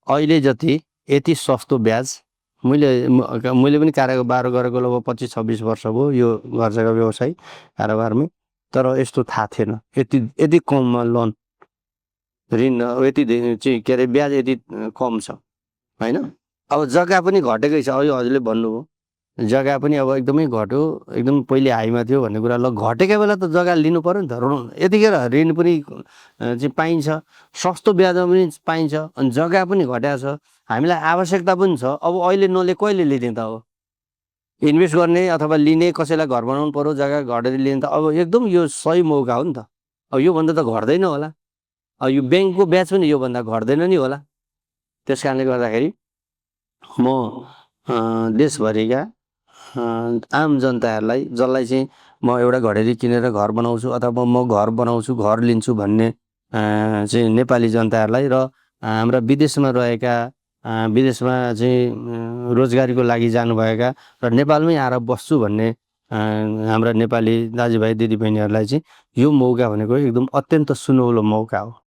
अहिले जति यति सस्तो ब्याज मैले पनि कारोबार गरेको लगभग 25-26 वर्ष भयो यो घर जग्गा व्यवसाय कारोबारमै। तर यस्तो थाहा थिएन यति कममा लोन ऋण यति चाहिँ के अरे ब्याज यति कम छ होइन। अब जग्गा पनि घटेकै छ। अहिले हजुरले भन्नुभयो जग्गा पनि अब एकदमै घट्यो, एकदम पहिले हाईमा थियो भन्ने कुरा। ल घटेकै बेला त जग्गा लिनु पर्यो नि त। यतिखेर ऋण पनि चाहिँ पाइन्छ, सस्तो ब्याजमा पनि पाइन्छ, अनि जग्गा पनि घट्या छ, हामीलाई आवश्यकता पनि छ। अब अहिले नले कहिले लिने त? अब इन्भेस्ट गर्ने अथवा लिने, कसैलाई घर बनाउनु पर्यो, जग्गा घटेर लिने त अब एकदम यो सही मौका हो नि त। अब योभन्दा त घट्दैन होला। अब यो ब्याङ्कको ब्याज पनि योभन्दा घट्दैन नि होला। त्यस कारणले गर्दाखेरि म देशभरिका आम जनताहरूलाई, जसलाई चाहिँ म एउटा घडेरी किनेर घर बनाउँछु अथवा म घर बनाउँछु, घर लिन्छु भन्ने चाहिँ नेपाली जनताहरूलाई र हाम्रा विदेशमा रहेका, विदेशमा चाहिँ रोजगारीको लागि जानुभएका र नेपालमै आएर बस्छु भन्ने हाम्रा नेपाली दाजुभाइ दिदीबहिनीहरूलाई चाहिँ यो मौका भनेको एकदम अत्यन्त सुनौलो मौका हो।